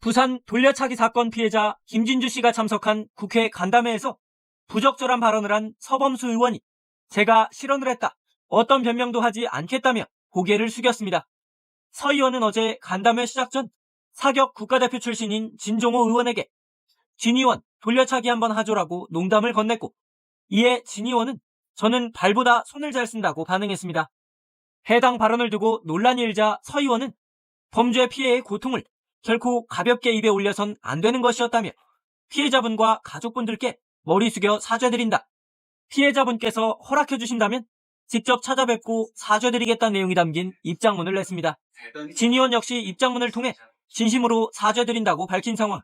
부산 돌려차기 사건 피해자 김진주 씨가 참석한 국회 간담회에서 부적절한 발언을 한 서범수 의원이 제가 실언을 했다, 어떤 변명도 하지 않겠다며 고개를 숙였습니다. 서 의원은 어제 간담회 시작 전 사격 국가대표 출신인 진종호 의원에게 진 의원 돌려차기 한번 하죠라고 농담을 건넸고, 이에 진 의원은 저는 발보다 손을 잘 쓴다고 반응했습니다. 해당 발언을 두고 논란이 일자 서 의원은 범죄 피해의 고통을 결코 가볍게 입에 올려선 안 되는 것이었다며 피해자분과 가족분들께 머리 숙여 사죄드린다, 피해자분께서 허락해 주신다면 직접 찾아뵙고 사죄드리겠다는 내용이 담긴 입장문을 냈습니다. 진 의원 역시 입장문을 통해 진심으로 사죄드린다고 밝힌 상황.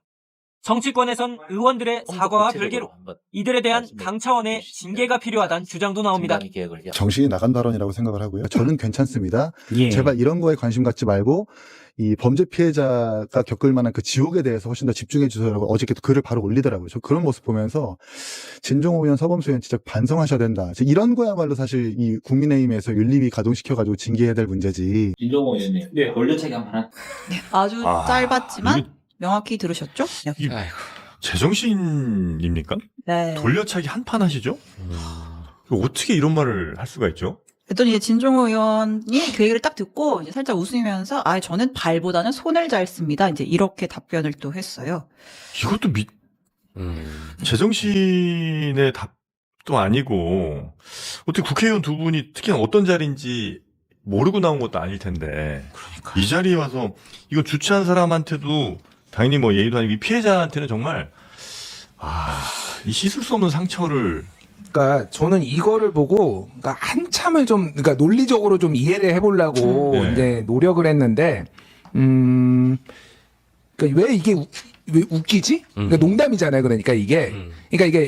정치권에선 의원들의 사과와 별개로 이들에 대한 당 차원의 징계가 필요하다는 주장도 나옵니다. 정신이 나간 발언이라고 생각을 하고요. 저는 괜찮습니다. 예. 제발 이런 거에 관심 갖지 말고 이 범죄 피해자가 겪을 만한 그 지옥에 대해서 훨씬 더 집중해 주세요라고 어저께도 글을 바로 올리더라고요. 저 그런 모습 보면서 진종호 의원, 서범수 의원 진짜 반성하셔야 된다. 이런 거야말로 사실 이 국민의힘에서 윤리위 가동시켜가지고 징계해야 될 문제지. 진종호 의원님, 돌려차기 한번 아주 짧았지만 명확히 들으셨죠? 이게 제정신입니까? 네. 돌려차기 한판 하시죠? 어떻게 이런 말을 할 수가 있죠? 그랬더니 이제 진종호 의원이 그 얘기를 딱 듣고 이제 살짝 웃으면서 저는 발보다는 손을 잘 씁니다. 이제 이렇게 답변을 또 했어요. 이것도 제정신의 답도 아니고, 어떻게 국회의원 두 분이 특히나 어떤 자리인지 모르고 나온 것도 아닐 텐데, 그러니까 이 자리에 와서 이거 주최한 사람한테도 당연히 뭐 예의도 아니고 이 피해자한테는 정말 이 씻을 수 없는 상처를. 그러니까 저는 이거를 보고 그러니까 한참을 좀 그러니까 논리적으로 좀 이해를 해보려고 네. 이제 노력을 했는데 그러니까 왜 이게 왜 웃기지? 그러니까 농담이잖아요. 그러니까 이게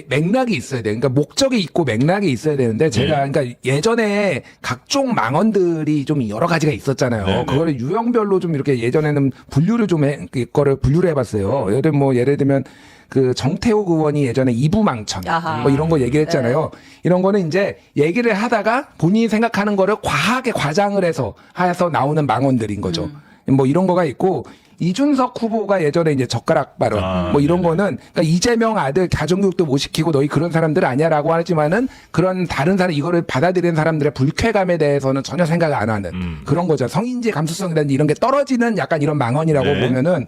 맥락이 있어야 돼. 그러니까 목적이 있고 맥락이 있어야 되는데 제가 그러니까 예전에 각종 망언들이 좀 여러 가지가 있었잖아요. 네, 네. 그거를 유형별로 좀 이렇게 예전에는 분류를 분류를 해봤어요. 예를 들면 그 정태욱 의원이 예전에 이부망천 뭐 이런 거 얘기했잖아요. 이런 거는 이제 얘기를 하다가 본인이 생각하는 거를 과하게 과장을 해서 나오는 망언들인 거죠. 뭐 이런 거가 있고, 이준석 후보가 예전에 이제 젓가락 발언 뭐 이런 거는 그러니까 이재명 아들 가정교육도 못 시키고 너희 그런 사람들 아니야라고 하지만은 그런 다른 사람 이거를 받아들이는 사람들의 불쾌감에 대해서는 전혀 생각 안 하는 그런 거죠. 성인지 감수성이라든지 이런 게 떨어지는 약간 이런 망언이라고 보면은,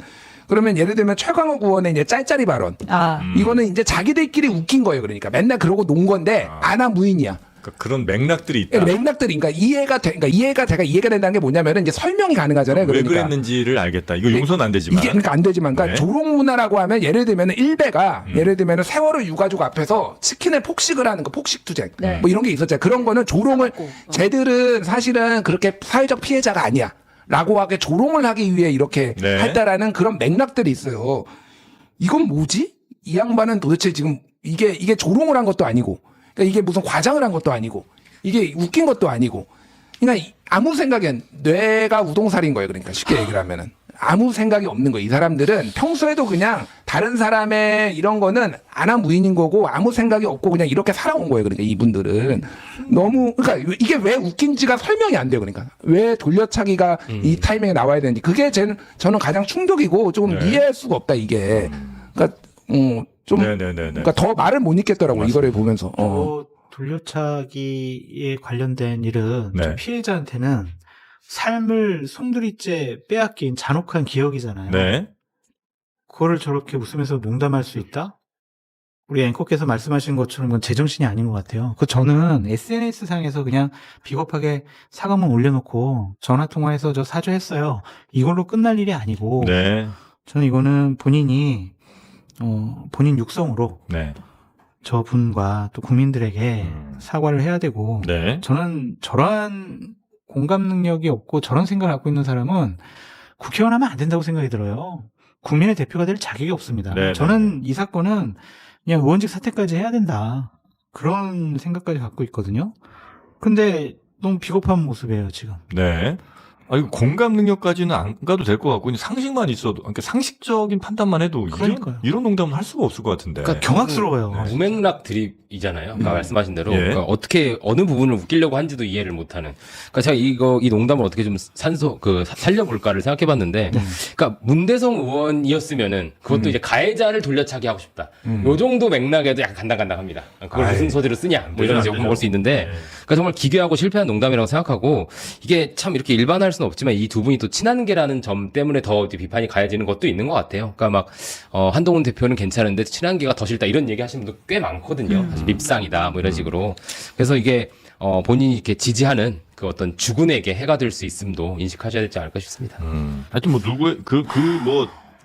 그러면 예를 들면 최광욱 의원의 이제 짤짤이 발언. 이거는 이제 자기들끼리 웃긴 거예요. 그러니까 맨날 그러고 논 건데 무인이야. 그러니까 그런 맥락들이 있다. 맥락들이, 그러니까 제가 이해가 된다는 게 뭐냐면은 이제 설명이 가능하잖아요. 왜 그러니까. 그랬는지를 알겠다. 이거 용서는 안 되지만. 이게 그러니까 안 되지만, 그러니까 조롱 문화라고 하면 예를 들면은 일베가 예를 들면은 세월호 유가족 앞에서 치킨을 폭식을 하는 거, 폭식투쟁 뭐 이런 게 있었잖아요. 그런 거는 조롱을 쟤들은 사실은 그렇게 사회적 피해자가 아니야. 라고 하게 조롱을 하기 위해 이렇게 했다라는 그런 맥락들이 있어요. 이건 뭐지? 이 양반은 도대체 지금 이게 조롱을 한 것도 아니고, 그러니까 이게 무슨 과장을 한 것도 아니고, 이게 웃긴 것도 아니고, 그러니까 아무 생각엔 뇌가 우동살인 거예요. 그러니까 쉽게 얘기를 하면은 아무 생각이 없는 거예요. 이 사람들은 평소에도 그냥 다른 사람의 이런 거는 무인인 거고 아무 생각이 없고 그냥 이렇게 살아온 거예요. 그러니까 이분들은 너무, 그러니까 이게 왜 웃긴지가 설명이 안 돼요. 그러니까 왜 돌려차기가 이 타이밍에 나와야 되는지, 그게 저는 가장 충격이고 조금 이해할 수가 없다 이게. 그러니까 그러니까 더 말을 못 잇겠더라고요. 이거를 보면서. 돌려차기에 관련된 일은 좀 피해자한테는 삶을 송두리째 빼앗긴 잔혹한 기억이잖아요. 그거를 저렇게 웃으면서 농담할 수 있다? 우리 앵커께서 말씀하신 것처럼 그건 제정신이 아닌 것 같아요. 저는 SNS상에서 그냥 비겁하게 사과문 올려놓고 전화통화해서 저 사죄했어요, 이걸로 끝날 일이 아니고, 저는 이거는 본인이 본인 육성으로 저분과 또 국민들에게 사과를 해야 되고, 저는 저러한 공감 능력이 없고 저런 생각을 갖고 있는 사람은 국회의원 하면 안 된다고 생각이 들어요. 국민의 대표가 될 자격이 없습니다. 저는 이 사건은 그냥 의원직 사퇴까지 해야 된다, 그런 생각까지 갖고 있거든요. 근데 너무 비겁한 모습이에요 지금. 이거 공감 능력까지는 안 가도 될 것 같고 그냥 상식만 있어도 그러니까 상식적인 판단만 해도 그러니까요. 이런 농담은 할 수가 없을 것 같은데. 그러니까 경악스러워요. 네. 무맥락 드립이잖아요. 아까 말씀하신 대로 예. 그러니까 어떻게 어느 부분을 웃기려고 한지도 이해를 못하는. 그러니까 제가 이 농담을 어떻게 좀 살려볼까를 생각해봤는데, 그러니까 문대성 의원이었으면은 그것도 이제 가해자를 돌려차기 하고 싶다. 요 정도 맥락에도 약간 간당간당합니다. 그걸 무슨 소리로 쓰냐, 뭐 이런 식으로 볼 수 있는데, 그러니까 정말 기괴하고 실패한 농담이라고 생각하고 이게 참 이렇게 일반화할 수는 없지만 이 두 분이 또 친한 게라는 점 때문에 더 이제 비판이 가해지는 것도 있는 것 같아요. 그러니까 막 한동훈 대표는 괜찮은데 친한 게가 더 싫다 이런 얘기 하시는 분도 꽤 많거든요. 사실 밉상이다 뭐 이런 식으로. 그래서 이게 본인이 이렇게 지지하는 그 어떤 주군에게 해가 될 수 있음도 인식하셔야 되지 않을까 싶습니다. 하여튼 뭐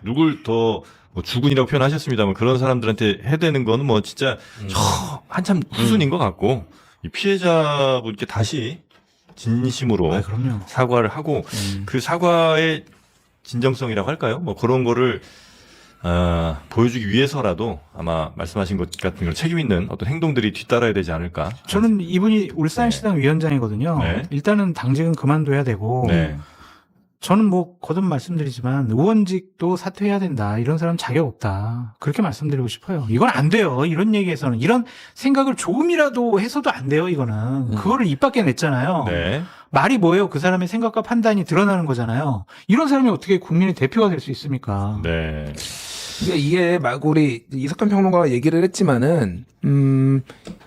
누굴 더 뭐 주군이라고 표현하셨습니다만 그런 사람들한테 해대는 거는 뭐 진짜 한참 후순인 것 같고 이 피해자분께 다시 진심으로 그럼요. 사과를 하고 그 사과의 진정성이라고 할까요? 뭐 그런 거를 보여주기 위해서라도 아마 말씀하신 것 같은 걸 책임 있는 어떤 행동들이 뒤따라야 되지 않을까. 저는 이분이 울산시당 위원장이거든요. 네. 일단은 당직은 그만둬야 되고 네. 저는 뭐 거듭 말씀드리지만 의원직도 사퇴해야 된다. 이런 사람 자격 없다. 그렇게 말씀드리고 싶어요. 이건 안 돼요. 이런 얘기에서는 이런 생각을 조금이라도 해서도 안 돼요. 이거는 그거를 입 밖에 냈잖아요. 네. 말이 뭐예요? 그 사람의 생각과 판단이 드러나는 거잖아요. 이런 사람이 어떻게 국민의 대표가 될 수 있습니까? 네. 그러니까 이게 막 우리 이석현 평론가가 얘기를 했지만은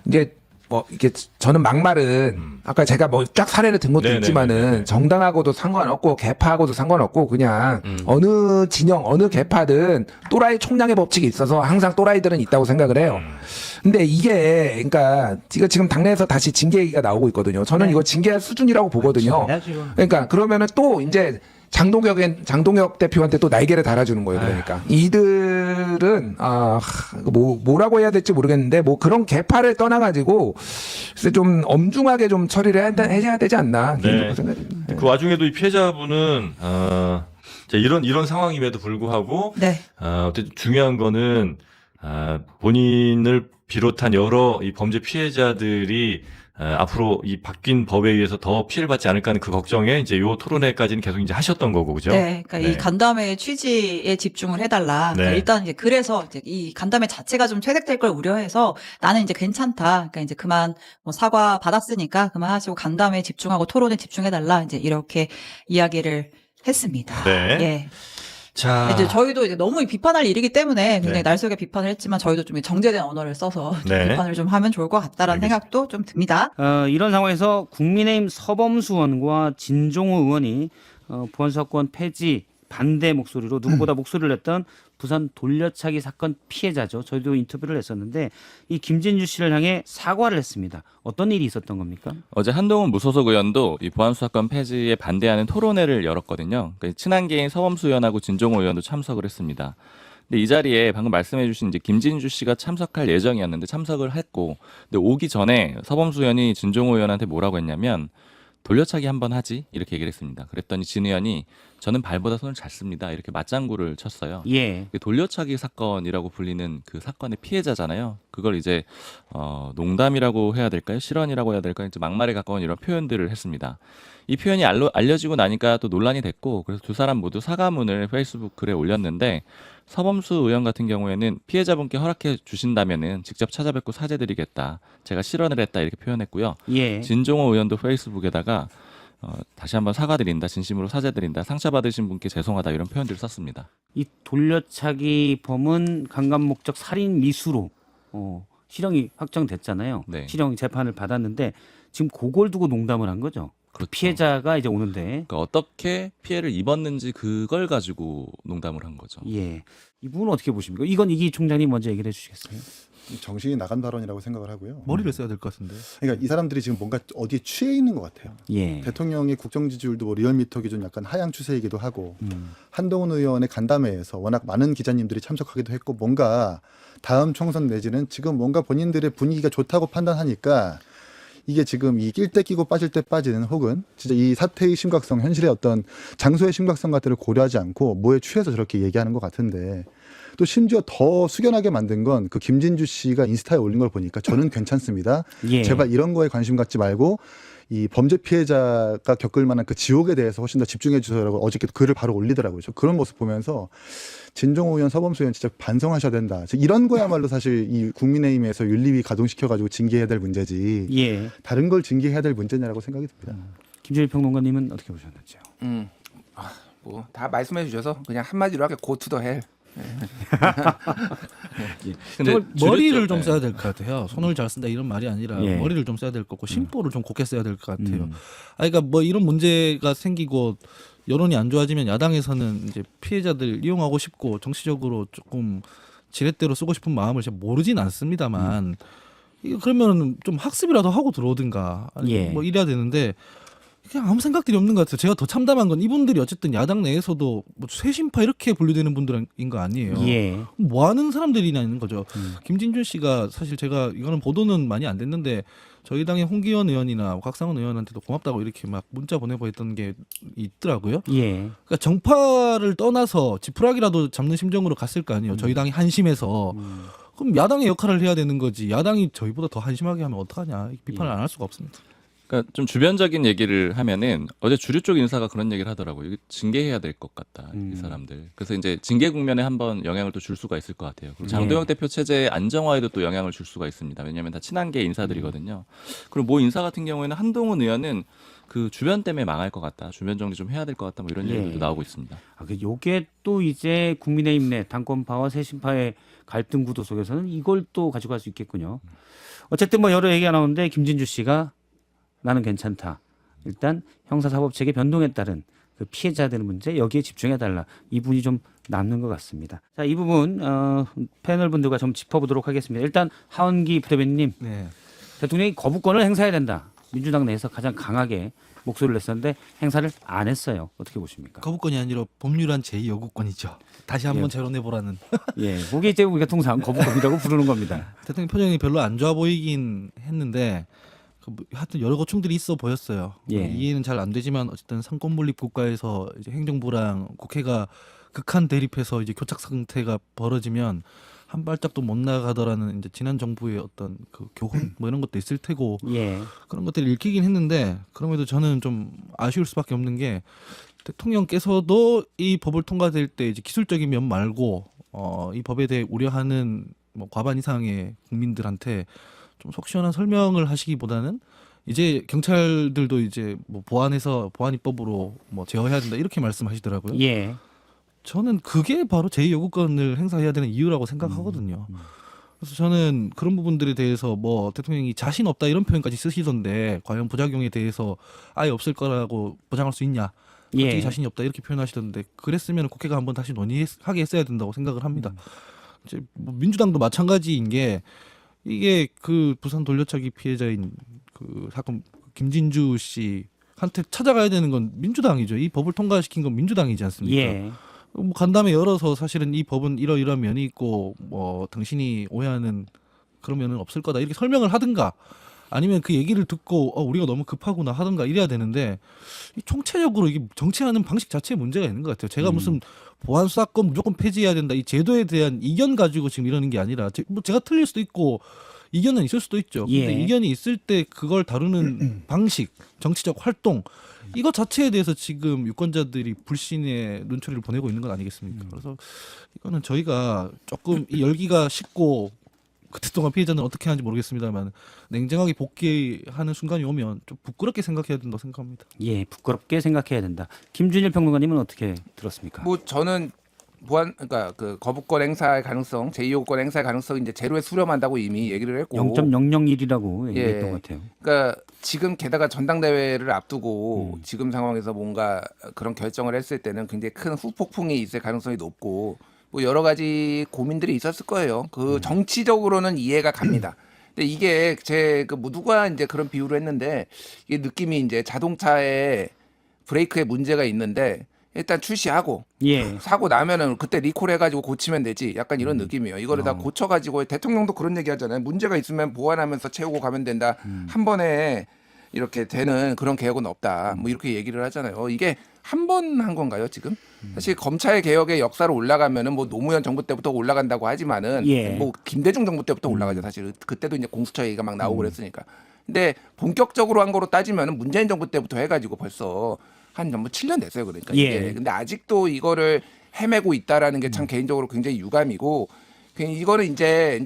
이제 뭐 이게 저는 막말은 아까 제가 뭐 쫙 사례를 든 것도 네네네네. 있지만은 정당하고도 상관없고 개파하고도 상관없고 그냥 어느 진영 어느 개파든 또라이 총량의 법칙이 있어서 항상 또라이들은 있다고 생각을 해요. 근데 이게 그러니까 이거 지금 당내에서 다시 징계 얘기가 나오고 있거든요. 저는 이거 징계할 수준이라고 보거든요. 그러니까 그러면은 또 이제 장동혁 대표한테 또 날개를 달아주는 거예요. 그러니까 이들은 뭐라고 해야 될지 모르겠는데 뭐 그런 개파를 떠나가지고 글쎄 좀 엄중하게 좀 처리를 해야 되지 않나. 네. 생각합니다. 그 와중에도 이 피해자분은 이런 상황임에도 불구하고 네. 어쨌든 중요한 거는 본인을 비롯한 여러 이 범죄 피해자들이 앞으로 이 바뀐 법에 의해서 더 피해를 받지 않을까 하는 그 걱정에 이제 요 토론회까지는 계속 이제 하셨던 거고, 그죠? 네, 그러니까 이 간담회 취지에 집중을 해달라. 그러니까 네. 일단 이제 그래서 이제 이 간담회 자체가 좀 퇴색될 걸 우려해서 나는 이제 괜찮다. 그러니까 이제 그만 뭐 사과 받았으니까 그만하시고 간담회에 집중하고 토론에 집중해달라. 이제 이렇게 이야기를 했습니다. 네. 예. 자, 이제 저희도 이제 너무 비판할 일이기 때문에 굉장히 네. 날속에 비판을 했지만 저희도 좀 정제된 언어를 써서 좀 네. 비판을 좀 하면 좋을 것 같다라는 알겠습니다. 생각도 좀 듭니다. 이런 상황에서 국민의힘 서범수 의원과 진종호 의원이 보안사건 폐지 반대 목소리로 누구보다 목소리를 냈던 부산 돌려차기 사건 피해자죠. 저희도 인터뷰를 했었는데 이 김진주 씨를 향해 사과를 했습니다. 어떤 일이 있었던 겁니까? 어제 한동훈 무소속 의원도 이 보안수 사건 폐지에 반대하는 토론회를 열었거든요. 그러니까 친한계인 서범수 의원하고 진종호 의원도 참석을 했습니다. 근데 이 자리에 방금 말씀해주신 이제 김진주 씨가 참석할 예정이었는데 참석을 했고, 근데 오기 전에 서범수 의원이 진종호 의원한테 뭐라고 했냐면 돌려차기 한번 하지 이렇게 얘기를 했습니다. 그랬더니 진 의원이 저는 발보다 손을 잘 씁니다 이렇게 맞장구를 쳤어요. 예. 돌려차기 사건이라고 불리는 그 사건의 피해자잖아요. 그걸 이제 농담이라고 해야 될까요? 실언이라고 해야 될까요? 이제 막말에 가까운 이런 표현들을 했습니다. 이 표현이 알려지고 나니까 또 논란이 됐고, 그래서 두 사람 모두 사과문을 페이스북 글에 올렸는데 서범수 의원 같은 경우에는 피해자분께 허락해 주신다면은 직접 찾아뵙고 사죄드리겠다. 제가 실언을 했다 이렇게 표현했고요. 예. 진종호 의원도 페이스북에다가 다시 한번 사과드린다, 진심으로 사죄드린다, 상처받으신 분께 죄송하다 이런 표현들을 썼습니다. 이 돌려차기 범은 강간 목적 살인 미수로 실형이 확정됐잖아요. 네. 실형 재판을 받았는데 지금 그걸 두고 농담을 한 거죠. 그렇죠. 피해자가 이제 오는데. 그러니까 어떻게 피해를 입었는지 그걸 가지고 농담을 한 거죠. 예. 이분은 어떻게 보십니까? 이건 이기 총장님 먼저 얘기를 해주시겠어요? 정신이 나간 발언이라고 생각을 하고요. 머리를 써야 될 것 같은데. 그러니까 이 사람들이 지금 뭔가 어디에 취해 있는 것 같아요. 예. 대통령의 국정 지지율도 뭐 리얼미터 기준 약간 하향 추세이기도 하고 한동훈 의원의 간담회에서 워낙 많은 기자님들이 참석하기도 했고 뭔가 다음 총선 내지는 지금 뭔가 본인들의 분위기가 좋다고 판단하니까 이게 지금 이 낄 때 끼고 빠질 때 빠지는 혹은 진짜 이 사태의 심각성, 현실의 어떤 장소의 심각성 같은 걸 고려하지 않고 뭐에 취해서 저렇게 얘기하는 것 같은데 또 심지어 더 숙연하게 만든 건 그 김진주 씨가 인스타에 올린 걸 보니까 저는 괜찮습니다. 예. 제발 이런 거에 관심 갖지 말고 이 범죄 피해자가 겪을 만한 그 지옥에 대해서 훨씬 더 집중해 주셔라고 어저께 글을 바로 올리더라고요. 저 그런 모습 보면서 진종호 의원, 서범수 의원 진짜 반성하셔야 된다. 이런 거야말로 사실 이 국민의힘에서 윤리위 가동시켜가지고 징계해야 될 문제지. 예. 다른 걸 징계해야 될 문제냐라고 생각이 듭니다. 김준일 평론가님은 어떻게 보셨는지요? 뭐 다 말씀해 주셔서 그냥 한마디로 하게 go to the hell. 근데 머리를 좀 써야 될 것 같아요. 손을 잘 쓴다 이런 말이 아니라 예. 머리를 좀 써야 될 거고 심보를 좀 곱게 써야 될 것 같아요. 그러니까 뭐 이런 문제가 생기고 여론이 안 좋아지면 야당에서는 이제 피해자들 이용하고 싶고 정치적으로 조금 지렛대로 쓰고 싶은 마음을 제가 모르진 않습니다만 이거 그러면 좀 학습이라도 하고 들어오든가 아니 예. 뭐 이래야 되는데 그냥 아무 생각들이 없는 것 같아요. 제가 더 참담한 건 이분들이 어쨌든 야당 내에서도 뭐 쇄신파 이렇게 분류되는 분들인 거 아니에요. 예. 뭐 하는 사람들이냐는 거죠. 김진준 씨가 사실 제가 이거는 보도는 많이 안 됐는데 저희 당의 홍기현 의원이나 곽상원 의원한테도 고맙다고 이렇게 막 문자 보내고 했던 게 있더라고요. 예. 그러니까 정파를 떠나서 지푸라기라도 잡는 심정으로 갔을 거 아니에요. 저희 당이 한심해서. 그럼 야당의 역할을 해야 되는 거지. 야당이 저희보다 더 한심하게 하면 어떡하냐. 비판을 안 할 수가 없습니다. 그러니까 좀 주변적인 얘기를 하면은 어제 주류 쪽 인사가 그런 얘기를 하더라고요. 이거 징계해야 될 것 같다. 이 사람들. 그래서 이제 징계 국면에 한번 영향을 또 줄 수가 있을 것 같아요. 그리고 장도영 대표 체제 안정화에도 또 영향을 줄 수가 있습니다. 왜냐하면 다 친한계 인사들이거든요. 그리고 모 인사 같은 경우에는 한동훈 의원은 그 주변 때문에 망할 것 같다. 주변 정리 좀 해야 될 것 같다. 뭐 이런 얘기도 나오고 있습니다. 요게 또 이제 국민의힘 내 당권파와 쇄신파의 갈등 구도 속에서는 이걸 또 가져갈 수 있겠군요. 어쨌든 뭐 여러 얘기가 나오는데 김진주 씨가 나는 괜찮다. 일단 형사사법체계 변동에 따른 그 피해자들 문제 여기에 집중해달라. 이 부분이 좀 남는 것 같습니다. 자, 이 부분 패널 분들과 좀 짚어보도록 하겠습니다. 일단 하원기 부대변인님, 네. 대통령이 거부권을 행사해야 된다. 민주당 내에서 가장 강하게 목소리를 냈었는데 행사를 안 했어요. 어떻게 보십니까? 거부권이 아니라 법률안 제2요구권이죠. 다시 한번 재론해보라는. 예, 그게 이제 우리가 통상 거부권이라고 부르는 겁니다. 대통령 표정이 별로 안 좋아 보이긴 했는데 하여튼 여러 고충들이 있어 보였어요. 예. 이해는 잘 안 되지만 어쨌든 상권분립 국가에서 이제 행정부랑 국회가 극한 대립해서 이제 교착 상태가 벌어지면 한 발짝도 못 나가더라는 이제 지난 정부의 어떤 그 교훈 뭐 이런 것도 있을 테고 예. 그런 것들을 읽히긴 했는데 그럼에도 저는 좀 아쉬울 수밖에 없는 게 대통령께서도 이 법을 통과될 때 이제 기술적인 면 말고 이 법에 대해 우려하는 뭐 과반 이상의 국민들한테 좀 속 시원한 설명을 하시기보다는 이제 경찰들도 이제 뭐 보안해서 보안 입법으로 뭐 제어해야 된다 이렇게 말씀하시더라고요. 예. 저는 그게 바로 제2요구권을 행사해야 되는 이유라고 생각하거든요. 그래서 저는 그런 부분들에 대해서 뭐 대통령이 자신 없다 이런 표현까지 쓰시던데 과연 부작용에 대해서 아예 없을 거라고 보장할 수 있냐? 예. 자신이 없다 이렇게 표현하시던데 그랬으면 국회가 한번 다시 논의하게 했어야 된다고 생각을 합니다. 이제 뭐 민주당도 마찬가지인 게 이게 그 부산 돌려차기 피해자인 그 사건 김진주 씨한테 찾아가야 되는 건 민주당이죠. 이 법을 통과시킨 건 민주당이지 않습니까? 예. 뭐 간담회 열어서 사실은 이 법은 이러이러한 면이 있고 뭐 당신이 오해하는 그런 면은 없을 거다 이렇게 설명을 하든가 아니면 그 얘기를 듣고 우리가 너무 급하구나 하든가 이래야 되는데 이 총체적으로 이게 정치하는 방식 자체에 문제가 있는 것 같아요. 제가 무슨 보안 수사권 무조건 폐지해야 된다 이 제도에 대한 이견 가지고 지금 이러는 게 아니라 뭐 제가 틀릴 수도 있고 이견은 있을 수도 있죠. 근데 예. 이견이 있을 때 그걸 다루는 방식, 정치적 활동 이거 자체에 대해서 지금 유권자들이 불신의 눈초리를 보내고 있는 건 아니겠습니까? 그래서 이거는 저희가 조금 이 열기가 식고 그때 동안 피해자는 어떻게 하는지 모르겠습니다만 냉정하게 복귀하는 순간이 오면 좀 부끄럽게 생각해야 된다고 생각합니다. 예, 부끄럽게 생각해야 된다. 김준일 평론가님은 어떻게 들었습니까? 뭐 저는 그러니까 그 거부권 행사의 가능성, 제2요구권 행사의 가능성이 이제 제로에 수렴한다고 이미 얘기를 했고 0.001이라고 얘기했던 것 같아요. 그러니까 지금 게다가 전당대회를 앞두고 지금 상황에서 뭔가 그런 결정을 했을 때는 굉장히 큰 후폭풍이 있을 가능성이 높고 뭐 여러 가지 고민들이 있었을 거예요. 그 정치적으로는 이해가 갑니다. 근데 이게 그 누가 이제 그런 비유를 했는데 이게 느낌이 이제 자동차에 브레이크에 문제가 있는데 일단 출시하고 예. 사고 나면은 그때 리콜 해가지고 고치면 되지. 약간 이런 느낌이에요. 이거를 다 고쳐가지고 대통령도 그런 얘기 하잖아요. 문제가 있으면 보완하면서 채우고 가면 된다. 한 번에 이렇게 되는 그런 개혁은 없다. 뭐 이렇게 얘기를 하잖아요. 이게 한 번 한 건가요, 지금? 사실 검찰 개혁의 역사로 올라가면은 뭐 노무현 정부 때부터 올라간다고 하지만은 예. 뭐 김대중 정부 때부터 올라가죠. 사실 그때도 이제 공수처 얘기가 막 나오고 그랬으니까. 근데 본격적으로 한 거로 따지면 문재인 정부 때부터 해가지고 벌써 한 뭐 7년 됐어요. 그러니까 이게. 근데 아직도 이거를 헤매고 있다라는 게 참 개인적으로 굉장히 유감이고 이거는 이제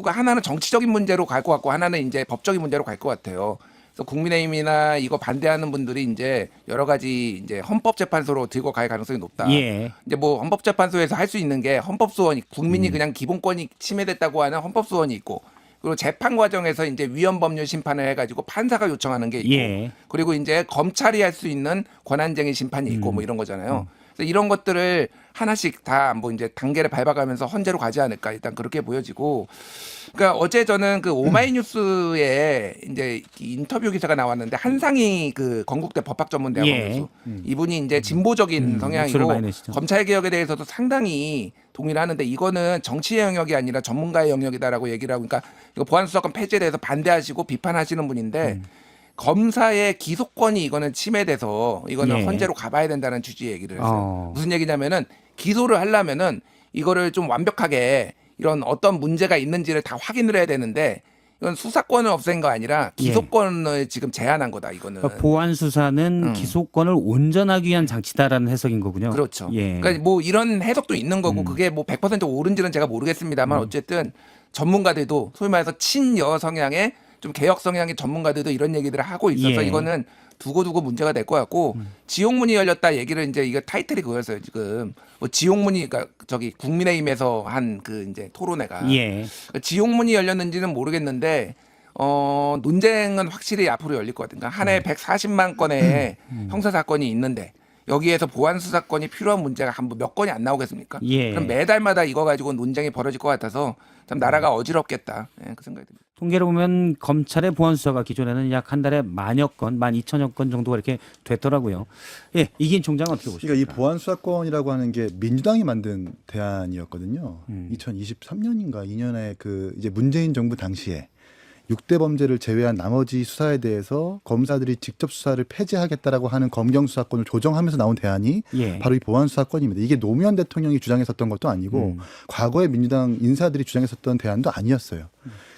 하나는 정치적인 문제로 갈 것 같고 하나는 이제 법적인 문제로 갈 것 같아요. 그래서 국민의힘이나 이거 반대하는 분들이 이제 여러 가지 이제 헌법재판소로 들고 갈 가능성이 높다. 이제 뭐 헌법재판소에서 할 수 있는 게 헌법소원이 국민이 그냥 기본권이 침해됐다고 하는 헌법소원이 있고 그리고 재판 과정에서 이제 위헌법률 심판을 해가지고 판사가 요청하는 게 있고 그리고 이제 검찰이 할 수 있는 권한쟁의 심판이 있고 뭐 이런 거잖아요. 그래서 이런 것들을 하나씩 다 뭐 이제 단계를 밟아가면서 헌재로 가지 않을까 일단 그렇게 보여지고. 그러니까 어제 저는 그 오마이뉴스에 이제 인터뷰 기사가 나왔는데 한상희 그 건국대 법학전문대학원 교수 이분이 이제 진보적인 성향이고 검찰 개혁에 대해서도 상당히 동의를 하는데 이거는 정치의 영역이 아니라 전문가의 영역이다라고 얘기를 하고 그러니까 이거 보안수사권 폐지에 대해서 반대하시고 비판하시는 분인데 검사의 기소권이 이거는 침해돼서 이거는 헌재로 가봐야 된다는 취지의 얘기를 했어요. 무슨 얘기냐면은 기소를 하려면은 이거를 좀 완벽하게 이런 어떤 문제가 있는지를 다 확인을 해야 되는데 이건 수사권을 없앤 거 아니라 기소권을 지금 제한한 거다 이거는. 그러니까 보안 수사는 기소권을 온전하기 위한 장치다라는 해석인 거군요. 그렇죠. 그러니까 뭐 이런 해석도 있는 거고 그게 뭐 100% 옳은지는 제가 모르겠습니다만 어쨌든 전문가들도 소위 말해서 친여 성향의 좀 개혁 성향의 전문가들도 이런 얘기들을 하고 있어서 이거는 두고두고 문제가 될 것 같고 지옥문이 열렸다 얘기를 이제 이거 타이틀이 그거였어요 지금 뭐 지옥문이 그러니까 저기 국민의힘에서 한 그 이제 토론회가 그러니까 지옥문이 열렸는지는 모르겠는데 논쟁은 확실히 앞으로 열릴 것 같은가 한 해 140만 건의 형사 사건이 있는데 여기에서 보안 수사권이 필요한 문제가 한 몇 건이 안 나오겠습니까? 그럼 매달마다 이거 가지고 논쟁이 벌어질 것 같아서 참 나라가 어지럽겠다 그 생각이 듭니다. 통계를 보면 검찰의 보안 수사가 기존에는 약 한 달에 10,000여 건, 12,000여 건 정도가 이렇게 됐더라고요. 이긴 총장은 어떻게 보십니까? 그러니까 이 보안 수사권이라고 하는 게 민주당이 만든 대안이었거든요. 2023년인가 2년에 그 이제 문재인 정부 당시에 6대 범죄를 제외한 나머지 수사에 대해서 검사들이 직접 수사를 폐지하겠다라고 하는 검경 수사권을 조정하면서 나온 대안이 바로 이 보안 수사권입니다. 이게 노무현 대통령이 주장했었던 것도 아니고 과거에 민주당 인사들이 주장했었던 대안도 아니었어요.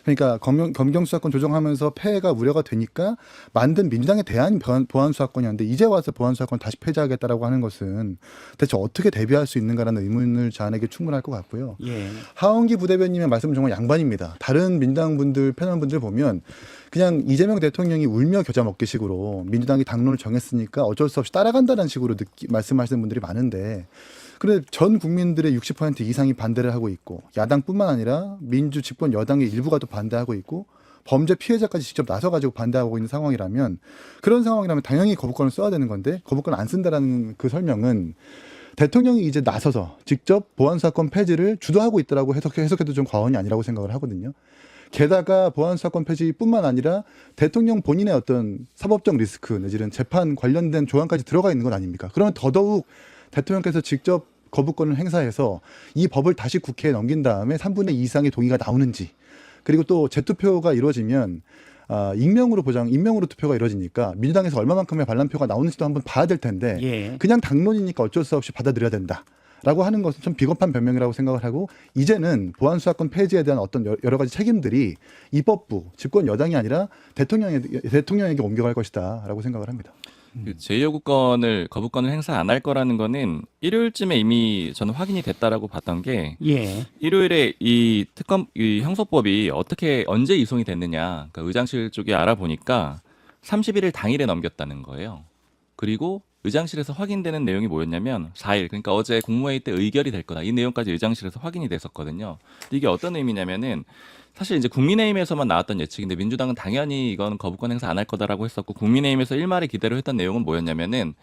그러니까 검경 수사권 조정하면서 폐해가 우려가 되니까 만든 민주당의 대안이 보안 수사권이었는데 이제 와서 보안 수사권 다시 폐지하겠다라고 하는 것은 대체 어떻게 대비할 수 있는가라는 의문을 자아내기 충분할 것 같고요. 하원기 부대변인의 말씀은 정말 양반입니다. 다른 민주당 분들 패널분들 보면 그냥 이재명 대통령이 울며 겨자 먹기식으로 민주당이 당론을 정했으니까 어쩔 수 없이 따라간다는 식으로 말씀하시는 분들이 많은데 그런데 전 국민들의 60% 이상이 반대를 하고 있고 야당뿐만 아니라 민주 집권 여당의 일부가 또 반대하고 있고 범죄 피해자까지 직접 나서가지고 반대하고 있는 상황이라면 그런 상황이라면 당연히 거부권을 써야 되는 건데 거부권 안 쓴다라는 그 설명은 대통령이 이제 나서서 직접 보안수사권 폐지를 주도하고 있다라고 해석해도 좀 과언이 아니라고 생각을 하거든요. 게다가 보안수사권 폐지뿐만 아니라 대통령 본인의 어떤 사법적 리스크 내지는 재판 관련된 조항까지 들어가 있는 건 아닙니까? 그러면 더더욱 대통령께서 직접 거부권을 행사해서 이 법을 다시 국회에 넘긴 다음에 3분의 2 이상의 동의가 나오는지 그리고 또 재투표가 이루어지면 익명으로 투표가 이루어지니까 민주당에서 얼마만큼의 반란표가 나오는지도 한번 봐야 될 텐데 그냥 당론이니까 어쩔 수 없이 받아들여야 된다라고 하는 것은 좀 비겁한 변명이라고 생각을 하고 이제는 보안수사권 폐지에 대한 어떤 여러 가지 책임들이 입법부, 집권 여당이 아니라 대통령에게 옮겨갈 것이다라고 생각을 합니다. 그 제2요구권을 거부권을 행사 안 할 거라는 거는 일요일쯤에 이미 저는 확인이 됐다라고 봤던 게 일요일에 이 형소법이 언제 이송이 됐느냐 그러니까 의장실 쪽에 알아보니까 31일 당일에 넘겼다는 거예요. 그리고 의장실에서 확인되는 내용이 뭐였냐면 4일 그러니까 어제 국무회의 때 의결이 될 거다 이 내용까지 의장실에서 확인이 됐었거든요. 이게 어떤 의미냐면은 사실 이제 국민의힘에서만 나왔던 예측인데 민주당은 당연히 이건 거부권 행사 안 할 거다라고 했었고 국민의힘에서 일말의 기대로 했던 내용은 뭐였냐면은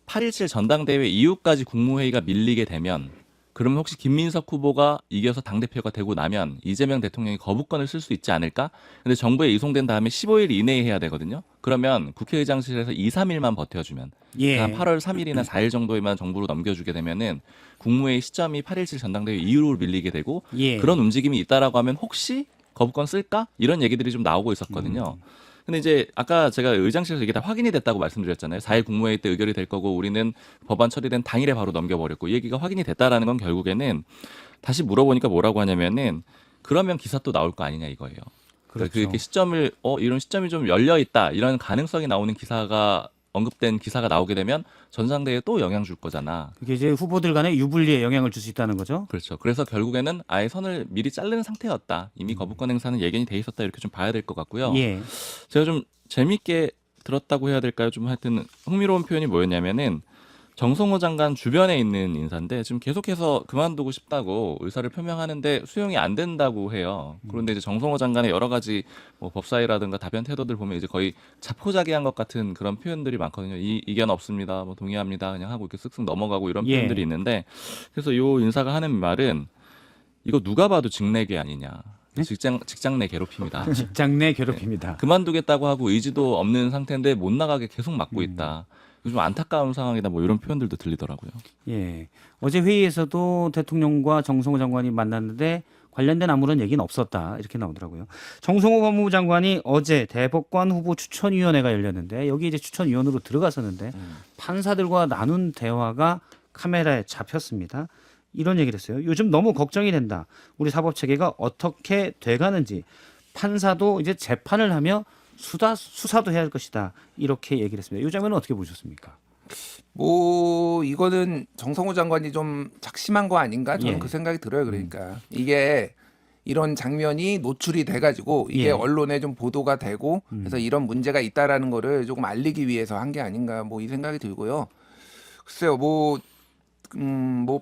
8.17 전당대회 이후까지 국무회의가 밀리게 되면 그러면 혹시 김민석 후보가 이겨서 당대표가 되고 나면 이재명 대통령이 거부권을 쓸 수 있지 않을까? 근데 정부에 이송된 다음에 15일 이내에 해야 되거든요. 그러면 국회의장실에서 2, 3일만 버텨주면 한 8월 3일이나 4일 정도에만 정부로 넘겨주게 되면은 국무회의 시점이 8.17 전당대회 이후로 밀리게 되고 그런 움직임이 있다라고 하면 혹시 거부권 쓸까? 이런 얘기들이 좀 나오고 있었거든요. 근데 이제 아까 제가 의장실에서 이게 다 확인이 됐다고 말씀드렸잖아요. 4일 국무회의 때 의결이 될 거고 우리는 법안 처리된 당일에 바로 넘겨버렸고 이 얘기가 확인이 됐다라는 건 결국에는 다시 물어보니까 뭐라고 하냐면은 그러면 기사 또 나올 거 아니냐 이거예요. 그러니까 그렇죠. 그게 시점을 이런 시점이 좀 열려 있다 이런 가능성이 나오는 기사가 언급된 기사가 나오게 되면 전당대회에 또 영향 줄 거잖아. 그게 이제 후보들 간의 유불리에 영향을 줄 수 있다는 거죠. 그렇죠. 그래서 결국에는 아예 선을 미리 자르는 상태였다. 이미 거부권 행사는 예견이 돼 있었다. 이렇게 좀 봐야 될 것 같고요. 예. 제가 좀 재밌게 들었다고 해야 될까요? 좀 하여튼 흥미로운 표현이 뭐였냐면은 정성호 장관 주변에 있는 인사인데 지금 계속해서 그만두고 싶다고 의사를 표명하는데 수용이 안 된다고 해요. 그런데 이제 정성호 장관의 여러 가지 뭐 법사위라든가 답변 태도들 보면 이제 거의 자포자기한 것 같은 그런 표현들이 많거든요. 이견 없습니다. 뭐 동의합니다. 그냥 하고 이렇게 쓱쓱 넘어가고 이런 예. 표현들이 있는데 그래서 요 인사가 하는 말은 이거 누가 봐도 직내계 아니냐. 직장 내 괴롭힘이다. 직장 내 괴롭힙니다. 그만두겠다고 하고 의지도 없는 상태인데 못 나가게 계속 막고 있다. 좀 안타까운 상황이다. 뭐 이런 표현들도 들리더라고요. 예. 어제 회의에서도 대통령과 정성호 장관이 만났는데 관련된 아무런 얘기는 없었다. 이렇게 나오더라고요. 정성호 법무부 장관이 어제 대법관 후보 추천위원회가 열렸는데 여기 이제 추천위원으로 들어갔었는데 판사들과 나눈 대화가 카메라에 잡혔습니다. 이런 얘기를 했어요. 요즘 너무 걱정이 된다. 우리 사법체계가 어떻게 돼가는지 판사도 이제 재판을 하며 수사도 해야 할 것이다. 이렇게 얘기를 했습니다. 이 장면은 어떻게 보셨습니까? 뭐 이거는 정성호 장관이 좀 작심한 거 아닌가 저는 예. 그 생각이 들어요. 그러니까 이게 이런 장면이 노출이 돼가지고 이게 예. 언론에 좀 보도가 되고 그래서 이런 문제가 있다라는 거를 조금 알리기 위해서 한 게 아닌가 뭐 이 생각이 들고요. 글쎄요, 뭐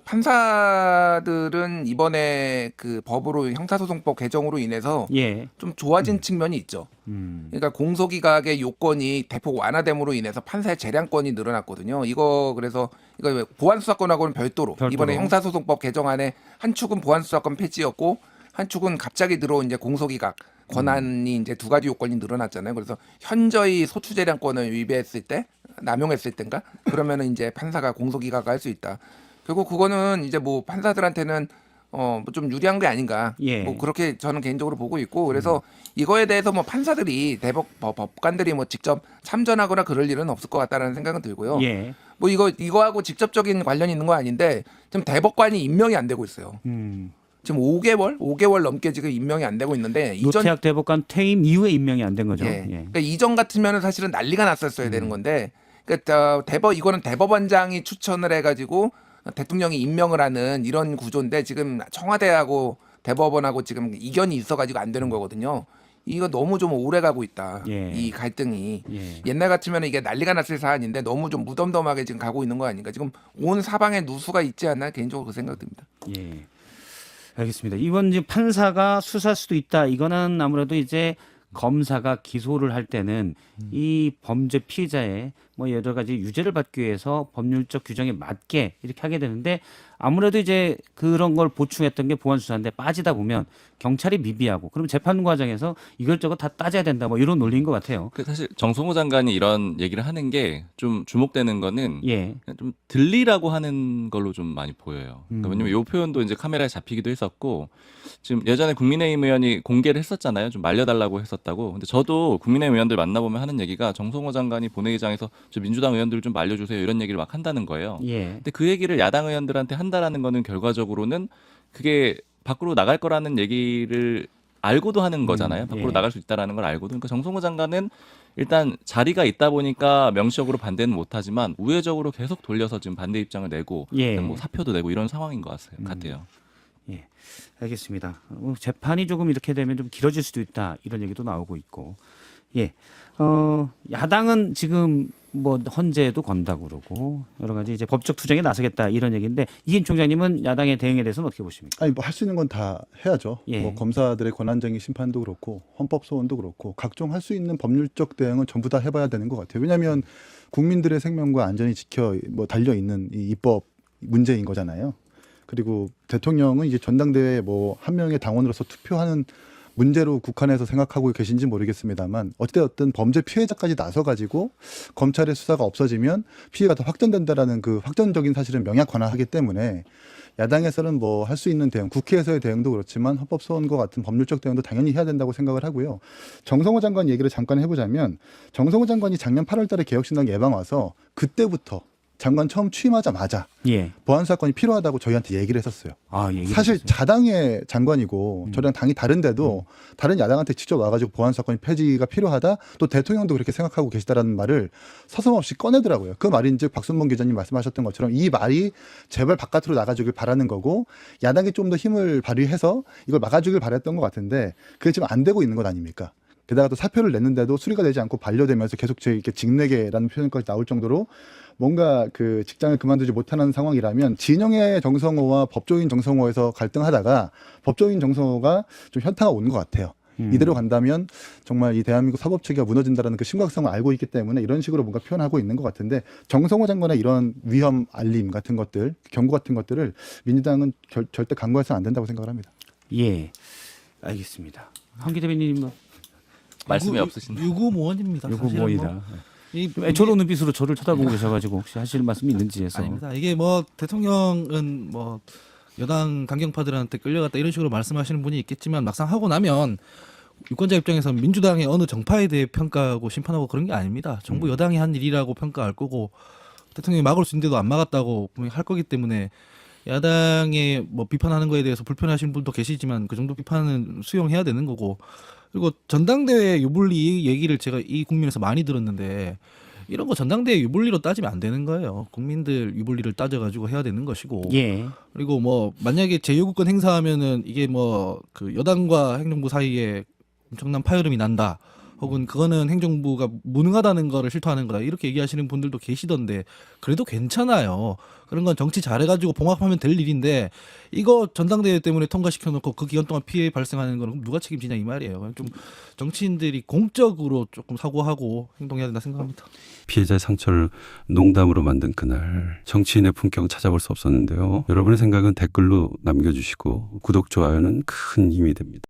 판사들은 이번에 그 법으로 형사소송법 개정으로 인해서 예. 좀 좋아진 측면이 있죠. 그러니까 공소기각의 요건이 대폭 완화됨으로 인해서 판사의 재량권이 늘어났거든요. 이거 그래서 이거 보안수사권하고는 별도로 이번에 형사소송법 개정안에 한 축은 보안수사권 폐지였고 한 축은 갑자기 들어온 이제 공소기각 권한이 이제 두 가지 요건이 늘어났잖아요. 그래서 현저히 소추재량권을 위배했을 때, 남용했을 때인가 그러면은 이제 판사가 공소기각을 할 수 있다. 결국 그거는 이제 뭐 판사들한테는 뭐 좀 유리한 게 아닌가. 예. 뭐 그렇게 저는 개인적으로 보고 있고 그래서 이거에 대해서 뭐 판사들이 법관들이 뭐 직접 참전하거나 그럴 일은 없을 것 같다는 생각은 들고요. 예. 뭐 이거하고 직접적인 관련이 있는 건 아닌데 지금 대법관이 임명이 안 되고 있어요. 지금 5개월 넘게 지금 임명이 안 되고 있는데 노태학 대법관 퇴임 이후에 임명이 안 된 거죠. 예. 예. 그러니까 이전 같으면은 사실은 난리가 났었어야 되는 건데 그러니까 이거는 대법원장이 추천을 해가지고 대통령이 임명을 하는 이런 구조인데 지금 청와대하고 대법원하고 지금 이견이 있어가지고 안 되는 거거든요. 이거 너무 좀 오래 가고 있다. 예. 이 갈등이 예. 옛날 같으면 이게 난리가 났을 사안인데 너무 좀 무덤덤하게 지금 가고 있는 거 아닌가. 지금 온 사방에 누수가 있지 않나 개인적으로 그 생각됩니다. 예. 알겠습니다. 이번 이제 판사가 수사할 수도 있다. 이거는 아무래도 이제 검사가 기소를 할 때는 이 범죄 피해자의 뭐 여러 가지 유죄를 받기 위해서 법률적 규정에 맞게 이렇게 하게 되는데 아무래도 이제 그런 걸 보충했던 게 보안수사인데 빠지다 보면 경찰이 미비하고 그럼 재판 과정에서 이것저것 다 따져야 된다 뭐 이런 논리인 것 같아요. 사실 정성호 장관이 이런 얘기를 하는 게 좀 주목되는 거는 예. 좀 들리라고 하는 걸로 좀 많이 보여요. 그러니까 왜냐면 이 표현도 이제 카메라에 잡히기도 했었고 지금 예전에 국민의힘 의원이 공개를 했었잖아요. 좀 말려달라고 했었다고. 근데 저도 국민의힘 의원들 만나보면 하는 얘기가 정성호 장관이 본회의장에서 저 민주당 의원들 좀 말려주세요 이런 얘기를 막 한다는 거예요. 예. 근데 그 얘기를 야당 의원들한테 한다라는 거는 결과적으로는 그게 밖으로 나갈 거라는 얘기를 알고도 하는 거잖아요. 밖으로 예. 나갈 수 있다라는 걸 알고도. 그러니까 정성호 장관은 일단 자리가 있다 보니까 명시적으로 반대는 못하지만 우회적으로 계속 돌려서 지금 반대 입장을 내고 예. 뭐 사표도 내고 이런 상황인 것 같아요. 예, 알겠습니다. 재판이 조금 이렇게 되면 좀 길어질 수도 있다 이런 얘기도 나오고 있고, 예, 야당은 지금 뭐 헌재에도 건다고 그러고 여러 가지 이제 법적 투쟁에 나서겠다 이런 얘기인데 이인 총장님은 야당의 대응에 대해서는 어떻게 보십니까? 아니 뭐 할 수 있는 건 다 해야죠. 예. 뭐 검사들의 권한쟁의 심판도 그렇고 헌법 소원도 그렇고 각종 할 수 있는 법률적 대응은 전부 다 해봐야 되는 것 같아요. 왜냐하면 국민들의 생명과 안전이 달려 있는 이 입법 문제인 거잖아요. 그리고 대통령은 이제 전당대회 뭐 한 명의 당원으로서 투표하는 문제로 국한해서 생각하고 계신지 모르겠습니다만 어찌되었든 범죄 피해자까지 나서가지고 검찰의 수사가 없어지면 피해가 더 확전된다라는 그 확전적인 사실은 명약관화하기 때문에 야당에서는 뭐 할 수 있는 대응, 국회에서의 대응도 그렇지만 헌법소원과 같은 법률적 대응도 당연히 해야 된다고 생각을 하고요. 정성호 장관 얘기를 잠깐 해보자면 정성호 장관이 작년 8월 달에 개혁신당 예방 와서 그때부터 장관 처음 취임하자마자 예. 보안 사건이 필요하다고 저희한테 얘기를 했었어요. 아, 얘기 사실 해주세요. 자당의 장관이고 저랑 당이 다른데도 다른 야당한테 직접 와가지고 보안 사건이 폐지가 필요하다. 또 대통령도 그렇게 생각하고 계시다라는 말을 서슴없이 꺼내더라고요. 그 말인즉 박순봉 기자님 말씀하셨던 것처럼 이 말이 제발 바깥으로 나가주길 바라는 거고 야당이 좀 더 힘을 발휘해서 이걸 막아주길 바랬던 것 같은데 그게 지금 안 되고 있는 것 아닙니까? 게다가 또 사표를 냈는데도 수리가 되지 않고 반려되면서 계속 이렇게 직내계라는 표현까지 나올 정도로 뭔가 그 직장을 그만두지 못하는 상황이라면 진영의 정성호와 법조인 정성호에서 갈등하다가 법조인 정성호가 좀 현타가 오는 것 같아요. 이대로 간다면 정말 이 대한민국 사법 체계가 무너진다는 그 심각성을 알고 있기 때문에 이런 식으로 뭔가 표현하고 있는 것 같은데 정성호 장관의 이런 위험 알림 같은 것들, 경고 같은 것들을 민주당은 절대 강구해서는 안 된다고 생각을 합니다. 예. 알겠습니다. 황기 대변인님 뭐 말씀이 없으신데. 유구무원입니다. 요거 사실은 뭐이다. 이 저런 눈빛으로 저를 쳐다보고 계셔가지고 혹시 하실 말씀이 있는지 해서. 아닙니다. 이게 뭐 대통령은 뭐 여당 강경파들한테 끌려갔다 이런 식으로 말씀하시는 분이 있겠지만 막상 하고 나면 유권자 입장에서 민주당의 어느 정파에 대해 평가하고 심판하고 그런 게 아닙니다. 정부 여당이 한 일이라고 평가할 거고 대통령이 막을 수 있는데도 안 막았다고 분명히 할 거기 때문에 야당의 뭐 비판하는 거에 대해서 불편하신 분도 계시지만 그 정도 비판은 수용해야 되는 거고 그리고 전당대회 유불리 얘기를 제가 이 국민에서 많이 들었는데 이런 거 전당대회 유불리로 따지면 안 되는 거예요. 국민들 유불리를 따져가지고 해야 되는 것이고. 예. 그리고 뭐 만약에 제 요구권 행사하면은 이게 뭐 그 여당과 행정부 사이에 엄청난 파열음이 난다. 혹은 그거는 행정부가 무능하다는 거를 실토하는 거다. 이렇게 얘기하시는 분들도 계시던데 그래도 괜찮아요. 그런 건 정치 잘해가지고 봉합하면 될 일인데 이거 전당대회 때문에 통과시켜놓고 그 기간 동안 피해 발생하는 거는 누가 책임지냐 이 말이에요. 좀 정치인들이 공적으로 조금 사고하고 행동해야 된다 생각합니다. 피해자의 상처를 농담으로 만든 그날 정치인의 품격은 찾아볼 수 없었는데요. 여러분의 생각은 댓글로 남겨주시고 구독, 좋아요는 큰 힘이 됩니다.